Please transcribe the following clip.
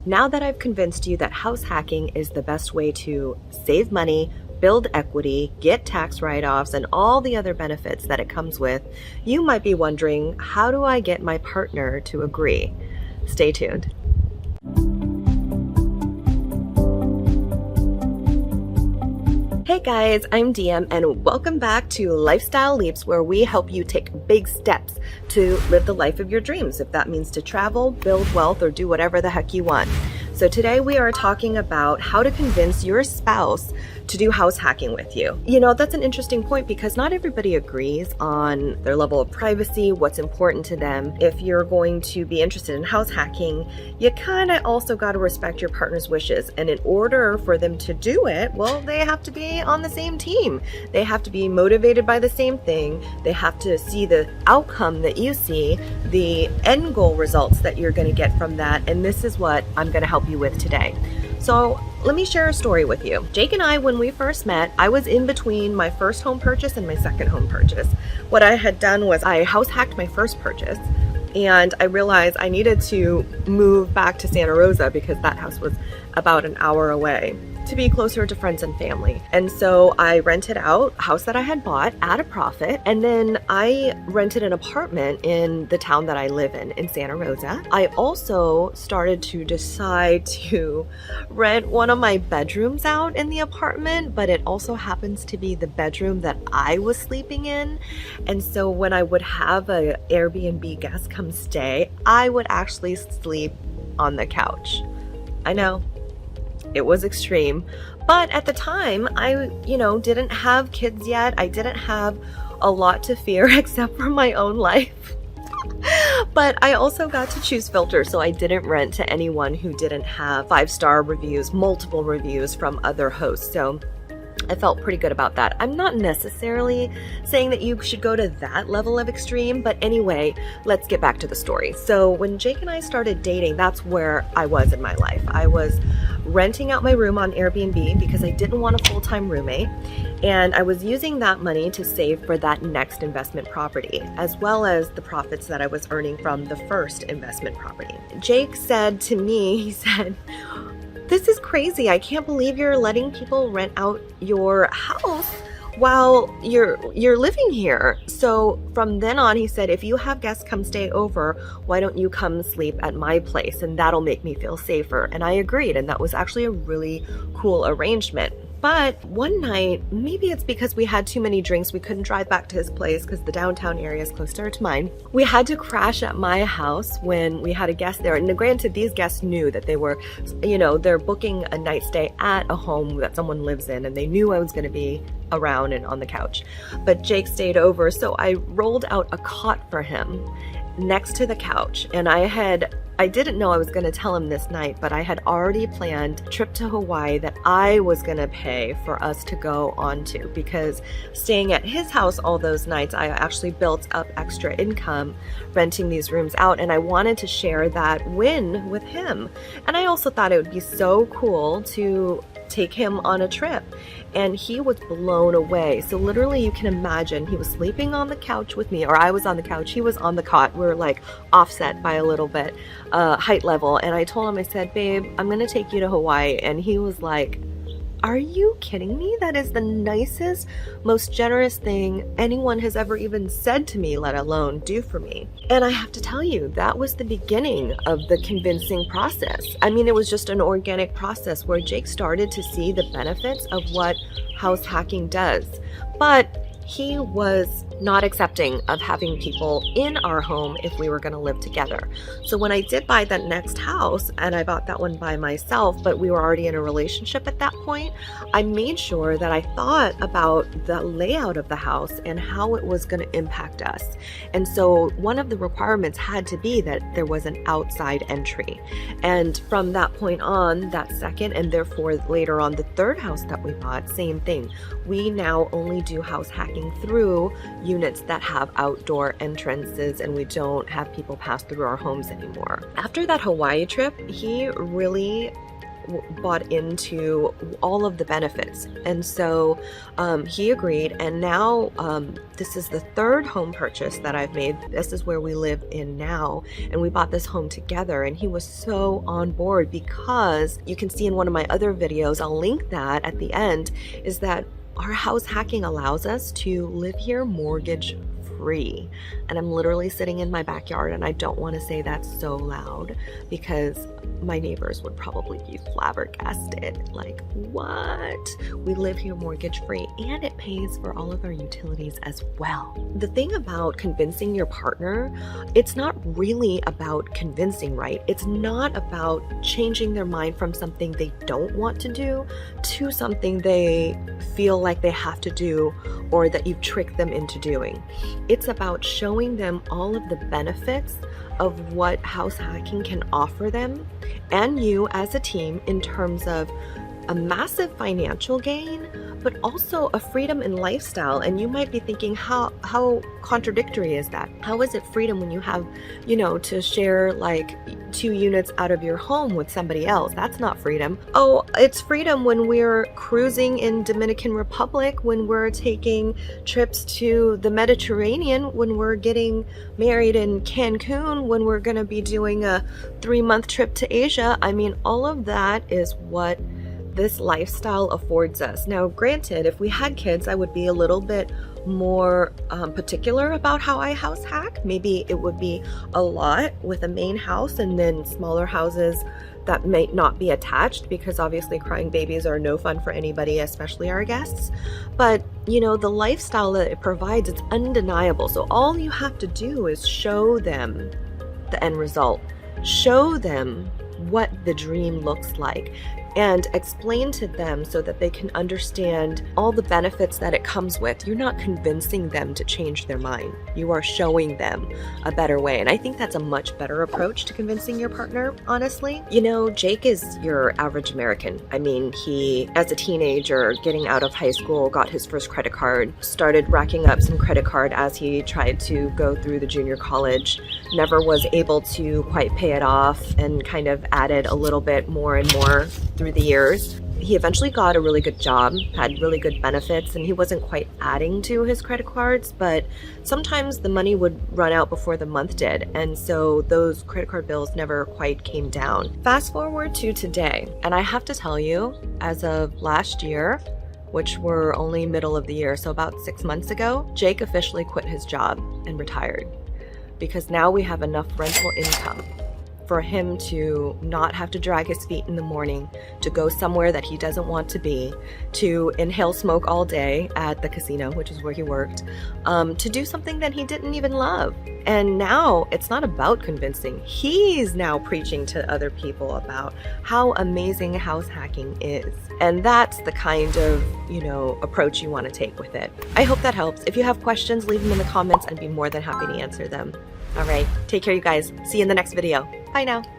Now that I've convinced you that house hacking is the best way to save money, build equity, get tax write-offs, and all the other benefits that it comes with, you might be wondering, how do I get my partner to agree? Stay tuned. Hey guys, I'm DM and welcome back to Lifestyle Leaps, where we help you take big steps to live the life of your dreams, if that means to travel, build wealth, or do whatever the heck you want. So today we are talking about how to convince your spouse to do house hacking with you. You know, that's an interesting point because not everybody agrees on their level of privacy, what's important to them. If you're going to be interested in house hacking, you kind of also got to respect your partner's wishes. And in order for them to do it, well, they have to be on the same team. They have to be motivated by the same thing. They have to see the outcome that you see, the end goal results that you're going to get from that. And this is what I'm going to help you with today. So let me share a story with you. Jake and I, when we first met, I was in between my first home purchase and my second home purchase. What I had done was I house hacked my first purchase, and I realized I needed to move back to Santa Rosa because that house was about an hour away to be closer to friends and family. And so I rented out a house that I had bought at a profit, and then I rented an apartment in the town that I live in Santa Rosa. I also started to decide to rent one of my bedrooms out in the apartment, but it also happens to be the bedroom that I was sleeping in. And so when I would have an Airbnb guest come stay, I would actually sleep on the couch. I know. It was extreme, but at the time I, didn't have kids yet. I didn't have a lot to fear except for my own life. But I also got to choose filters, so I didn't rent to anyone who didn't have 5-star reviews, multiple reviews from other hosts. So I felt pretty good about that. I'm not necessarily saying that you should go to that level of extreme, but anyway, let's get back to the story. So when Jake and I started dating, that's where I was in my life. I was renting out my room on Airbnb because I didn't want a full-time roommate, and I was using that money to save for that next investment property, as well as the profits that I was earning from the first investment property. Jake said to me, he said, "This is crazy. I can't believe you're letting people rent out your house while you're living here." So from then on, he said, "If you have guests come stay over, why don't you come sleep at my place? And that'll make me feel safer." And I agreed. And that was actually a really cool arrangement. But one night, maybe it's because we had too many drinks, we couldn't drive back to his place because the downtown area is closer to mine. We had to crash at my house when we had a guest there. And granted, these guests knew that they were, they're booking a night stay at a home that someone lives in, and they knew I was going to be around and on the couch. But Jake stayed over, so I rolled out a cot for him next to the couch. And I didn't know I was going to tell him this night, but I had already planned a trip to Hawaii that I was going to pay for us to go on to, because staying at his house all those nights, I actually built up extra income renting these rooms out, and I wanted to share that win with him. And I also thought it would be so cool to take him on a trip, and he was blown away. So literally you can imagine, he was sleeping on the couch with me, or I was on the couch, he was on the cot. We were like offset by a little bit height level, and I told him, I said, "Babe, I'm gonna take you to Hawaii." And he was like, "Are you kidding me? That is the nicest, most generous thing anyone has ever even said to me, let alone do for me." And I have to tell you, that was the beginning of the convincing process. I mean, it was just an organic process where Jake started to see the benefits of what house hacking does. But he was not accepting of having people in our home if we were going to live together. So when I did buy that next house, and I bought that one by myself, but we were already in a relationship at that point, I made sure that I thought about the layout of the house and how it was going to impact us. And so one of the requirements had to be that there was an outside entry. And from that point on, that second, and therefore later on the third house that we bought, same thing. We now only do house hacking through units that have outdoor entrances, and we don't have people pass through our homes anymore. After that Hawaii trip, he really bought into all of the benefits. And so he agreed, and now this is the third home purchase that I've made. This is where we live in now, and we bought this home together, and he was so on board because you can see in one of my other videos, I'll link that at the end, is that our house hacking allows us to live here mortgage free. And I'm literally sitting in my backyard, and I don't want to say that so loud because my neighbors would probably be flabbergasted. Like, what? We live here mortgage free, and it pays for all of our utilities as well. The thing about convincing your partner, it's not really about convincing, right? It's not about changing their mind from something they don't want to do to something they feel like they have to do or that you've tricked them into doing. It's about showing them all of the benefits of what house hacking can offer them and you as a team in terms of a massive financial gain, but also a freedom in lifestyle. And you might be thinking, how contradictory is that? How is it freedom when you have, to share like 2 units out of your home with somebody else? That's not freedom. Oh, it's freedom when we're cruising in Dominican Republic, when we're taking trips to the Mediterranean, when we're getting married in Cancun, when we're going to be doing a 3-month trip to Asia. I mean, all of that is what this lifestyle affords us. Now, granted, if we had kids, I would be a little bit more particular about how I house hack. Maybe it would be a lot with a main house and then smaller houses that may not be attached, because obviously crying babies are no fun for anybody, especially our guests. But the lifestyle that it provides, it's undeniable. So all you have to do is show them the end result, show them what the dream looks like, and explain to them so that they can understand all the benefits that it comes with. You're not convincing them to change their mind. You are showing them a better way. And I think that's a much better approach to convincing your partner, honestly. Jake is your average American. I mean, he, as a teenager, getting out of high school, got his first credit card, started racking up some credit card as he tried to go through the junior college, never was able to quite pay it off, and kind of added a little bit more and more through the years. He eventually got a really good job, had really good benefits, and he wasn't quite adding to his credit cards, but sometimes the money would run out before the month did, and so those credit card bills never quite came down. Fast forward to today, and I have to tell you, as of last year, which were only middle of the year, so about 6 months ago, Jake officially quit his job and retired, because now we have enough rental income for him to not have to drag his feet in the morning, to go somewhere that he doesn't want to be, to inhale smoke all day at the casino, which is where he worked, to do something that he didn't even love. And now it's not about convincing. He's now preaching to other people about how amazing house hacking is. And that's the kind of, approach you want to take with it. I hope that helps. If you have questions, leave them in the comments. I'd be more than happy to answer them. All right, take care, you guys. See you in the next video. Bye now.